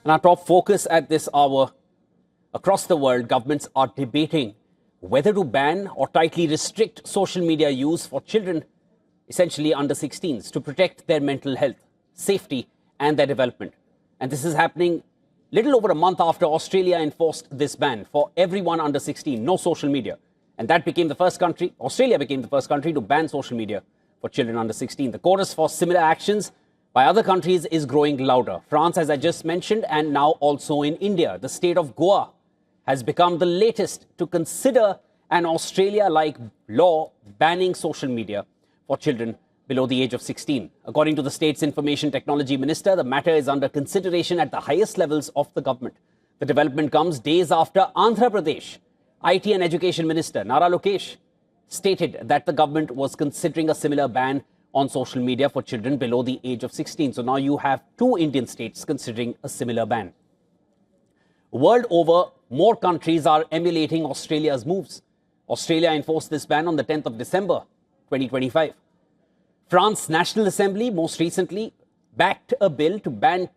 And our top focus at this hour: across the world, governments are debating whether to ban or tightly restrict social media use for children, essentially under 16s, to protect their mental health, safety, and their development. And this is happening little over a month after Australia enforced this ban for everyone under 16, no social media. And that became the first country, Australia became the first country to ban social media for children under 16. The chorus for similar actions by other countries is growing louder. France, as I just mentioned, and now also in India. The state of Goa has become the latest to consider an Australia-like law banning social media for children below the age of 16. According to the state's information technology minister, the matter is under consideration at the highest levels of the government. The development comes days after Andhra Pradesh IT and Education Minister Nara Lokesh stated that the government was considering a similar ban on social media for children below the age of 16. So now you have two Indian states considering a similar ban. World over, more countries are emulating Australia's moves. Australia enforced this ban on the 10th of December, 2025. France's National Assembly most recently backed a bill to ban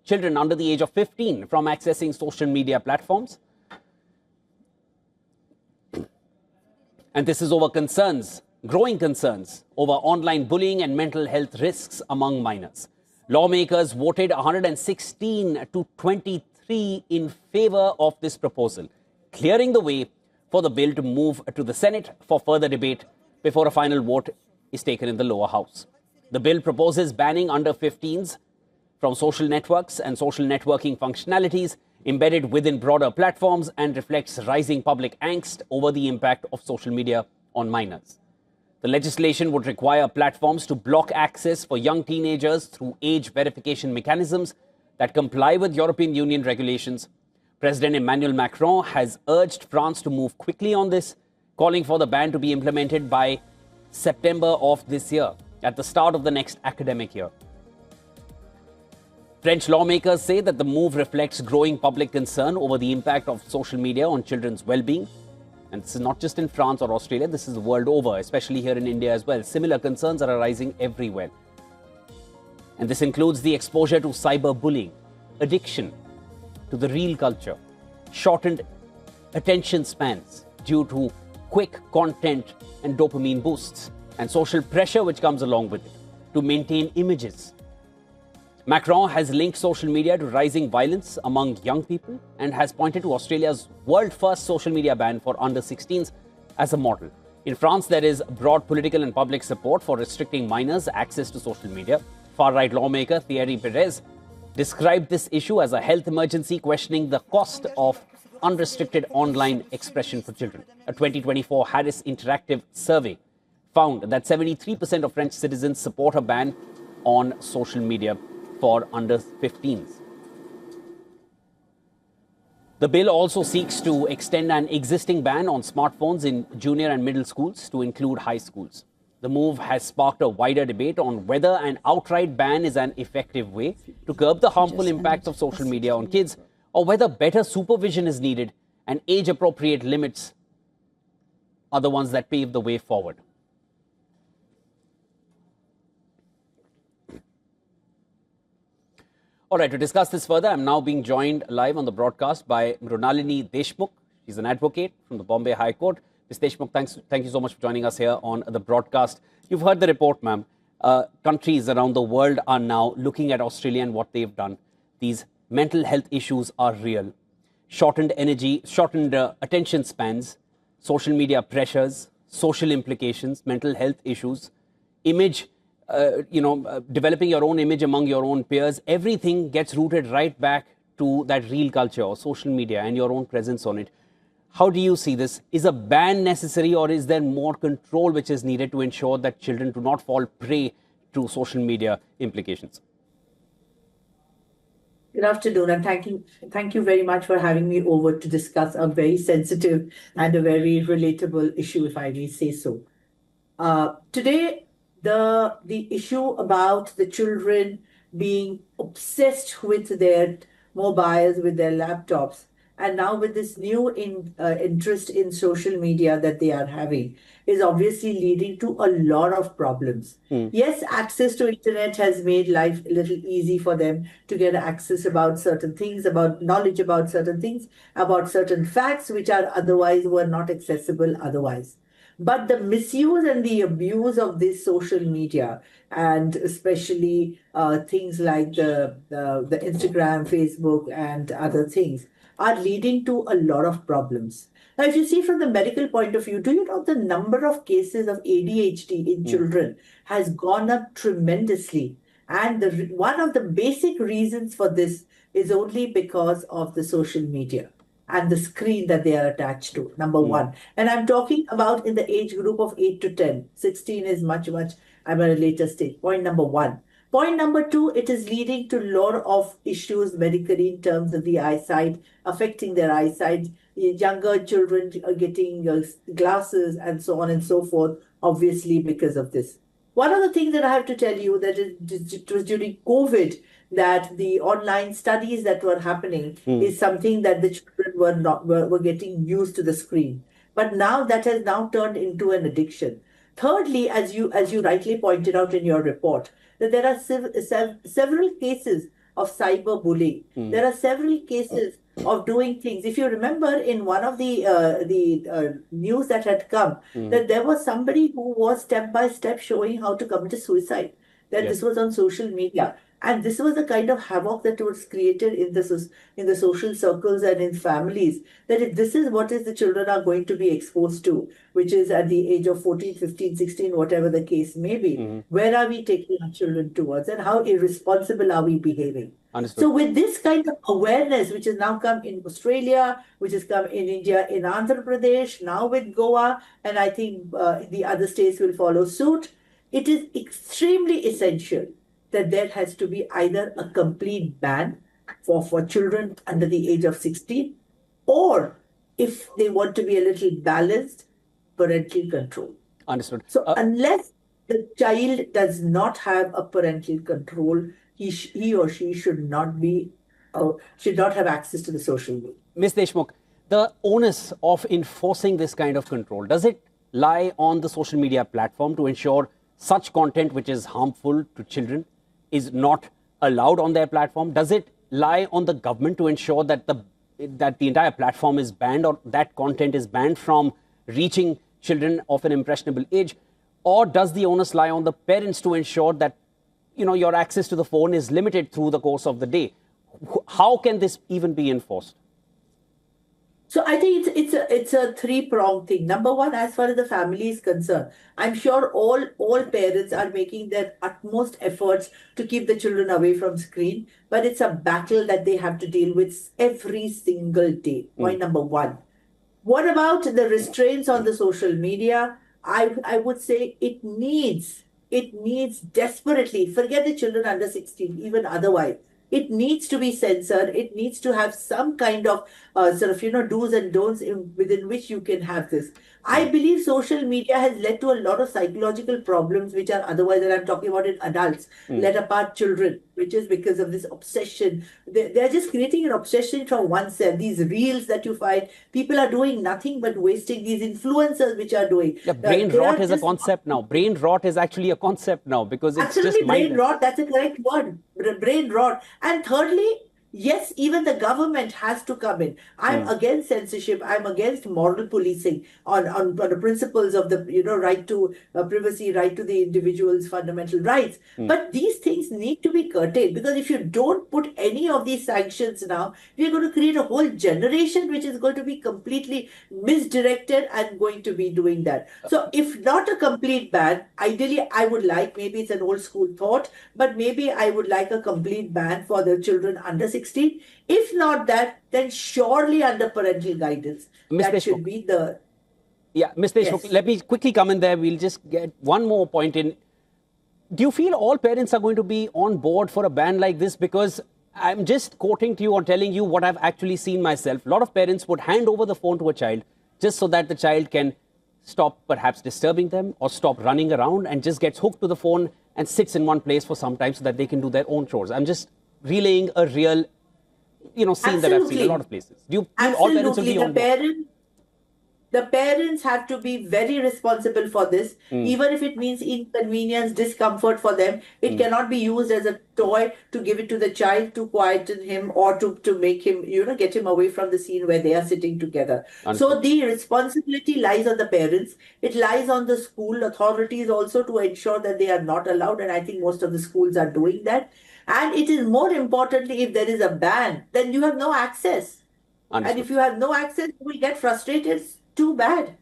children under the age of 15 from accessing social media platforms. And this is over growing concerns over online bullying and mental health risks among minors. Lawmakers voted 116 to 23 in favor of this proposal, clearing the way for the bill to move to the Senate for further debate before a final vote is taken in the lower house. The bill proposes banning under 15s from social networks and social networking functionalities embedded within broader platforms and reflects rising public angst over the impact of social media on minors. The legislation would require platforms to block access for young teenagers through age verification mechanisms that comply with European Union regulations. President Emmanuel Macron has urged France to move quickly on this, calling for the ban to be implemented by September of this year, at the start of the next academic year. French lawmakers say that the move reflects growing public concern over the impact of social media on children's well-being. And this is not just in France or Australia, this is the world over, especially here in India as well. Similar concerns are arising everywhere. And this includes the exposure to cyberbullying, addiction to the real culture, shortened attention spans due to quick content and dopamine boosts, and social pressure which comes along with it to maintain images. Macron has linked social media to rising violence among young people and has pointed to Australia's world-first social media ban for under 16s as a model. In France, there is broad political and public support for restricting minors' access to social media. Far-right lawmaker Thierry Perez described this issue as a health emergency, questioning the cost of unrestricted online expression for children. A 2024 Harris Interactive survey found that 73% of French citizens support a ban on social media for under 15s. The bill also seeks to extend an existing ban on smartphones in junior and middle schools to include high schools. The move has sparked a wider debate on whether an outright ban is an effective way to curb the harmful impacts of social media on kids, or whether better supervision is needed and age-appropriate limits are the ones that pave the way forward. All right, to discuss this further, I'm now being joined live on the broadcast by Mrunalini Deshmukh. She's an advocate from the Bombay High Court. Ms. Deshmukh, thank you so much for joining us here on the broadcast. You've heard the report, ma'am. Countries around the world are now looking at Australia and what they've done. These mental health issues are real. Shortened attention spans, social media pressures, social implications, mental health issues, image, developing your own image among your own peers. Everything gets rooted right back to that real culture or social media and your own presence on it. How do you see this? Is a ban necessary, or is there more control which is needed to ensure that children do not fall prey to social media implications? Good afternoon, and thank you very much for having me over to discuss a very sensitive and a very relatable issue, if I may say so. Today, the issue about the children being obsessed with their mobiles, with their laptops, and now with this new interest in social media that they are having, is obviously leading to a lot of problems. Yes, access to internet has made life a little easy for them to get access about certain things, about knowledge about certain things, about certain facts which are otherwise were not accessible otherwise. But the misuse and the abuse of this social media, and especially things like the Instagram, Facebook, and other things, are leading to a lot of problems. Now, if you see from the medical point of view, do you know the number of cases of ADHD in children has gone up tremendously? And one of the basic reasons for this is only because of the social media and the screen that they are attached to, number one. And I'm talking about in the age group of 8 to 10. 16 is much, I'm at a later stage. Point number one. Point number two, it is leading to a lot of issues medically in terms of the eyesight, affecting their eyesight. Younger children are getting glasses and so on and so forth, obviously because of this. One of the things that I have to tell you that it was during COVID that the online studies that were happening is something that the children were getting used to the screen. But now that has now turned into an addiction. Thirdly, as you rightly pointed out in your report, that there are several cases of cyberbullying. There are several cases of doing things. If you remember, in one of the news that had come, that there was somebody who was step by step showing how to commit a suicide. That this was on social media, and this was the kind of havoc that was created in the social circles and in families. That if this is what is the children are going to be exposed to, which is at the age of 14, 15, 16, whatever the case may be, where are we taking our children towards, and how irresponsible are we behaving? Understood. So with this kind of awareness, which has now come in Australia, which has come in India, in Andhra Pradesh, now with Goa, and I think the other states will follow suit, it is extremely essential that there has to be either a complete ban for children under the age of 16, or if they want to be a little balanced, parental control. Understood. So unless the child does not have a parental control, he or she should not have access to the social media. Ms. Deshmukh, the onus of enforcing this kind of control, does it lie on the social media platform to ensure such content which is harmful to children is not allowed on their platform? Does it lie on the government to ensure that the entire platform is banned, or that content is banned from reaching children of an impressionable age? Or does the onus lie on the parents to ensure that your access to the phone is limited through the course of the day? How can this even be enforced? So I think it's a three-pronged thing. Number one, as far as the family is concerned, I'm sure all parents are making their utmost efforts to keep the children away from screen, but it's a battle that they have to deal with every single day. Point number one. What about the restraints on the social media? I would say it needs desperately, forget the children under 16, even otherwise, it needs to be censored. It needs to have some kind of do's and don'ts within which you can have this. I believe social media has led to a lot of psychological problems which are otherwise, and I'm talking about in adults, let apart children, which is because of this obsession. They're just creating an obsession from oneself. These reels that you find, people are doing nothing but wasting. These influencers which are doing. Yeah, brain rot is a concept now. Brain rot is actually a concept now because it's absolutely just brain rot. That's a correct word. Brain rot. And thirdly, yes, even the government has to come in. I'm against censorship. I'm against moral policing on the principles of the right to privacy, right to the individual's fundamental rights. But these things need to be curtailed, because if you don't put any of these sanctions now, we're going to create a whole generation which is going to be completely misdirected and going to be doing that. So if not a complete ban, ideally I would like, maybe it's an old school thought, but maybe I would like a complete ban for the children under 16. If not that, then surely under parental guidance. Ms. That Deshmukh, should be the... Yeah, Ms. Deshmukh, let me quickly come in there. We'll just get one more point in. Do you feel all parents are going to be on board for a ban like this? Because I'm just quoting to you or telling you what I've actually seen myself. A lot of parents would hand over the phone to a child just so that the child can stop perhaps disturbing them or stop running around, and just gets hooked to the phone and sits in one place for some time so that they can do their own chores. I'm just relaying a real scene that I've seen in a lot of places. Do you feel all parents will be on board? The parents have to be very responsible for this, even if it means inconvenience, discomfort for them. It cannot be used as a toy to give it to the child to quieten him or to make him, get him away from the scene where they are sitting together. Understood. So the responsibility lies on the parents. It lies on the school authorities also to ensure that they are not allowed. And I think most of the schools are doing that. And it is more importantly, if there is a ban, then you have no access. Understood. And if you have no access, you will get frustrated. Too bad.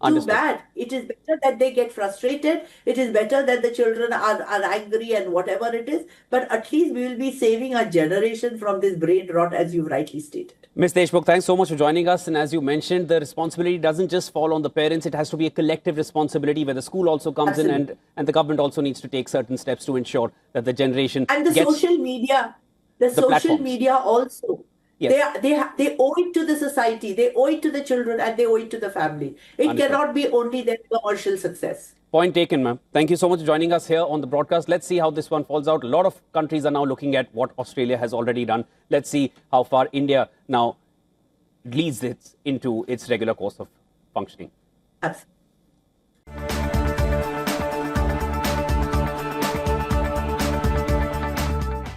Too bad. It is better that they get frustrated. It is better that the children are angry and whatever it is. But at least we will be saving a generation from this brain rot, as you rightly stated. Ms. Deshmukh, thanks so much for joining us. And as you mentioned, the responsibility doesn't just fall on the parents. It has to be a collective responsibility where the school also comes in and the government also needs to take certain steps to ensure that the generation and the gets social media, the social platforms. media also. Yes. They owe it to the society, they owe it to the children, and they owe it to the family. It cannot be only their commercial success. Point taken, ma'am. Thank you so much for joining us here on the broadcast. Let's see how this one falls out. A lot of countries are now looking at what Australia has already done. Let's see how far India now leads it into its regular course of functioning. Absolutely.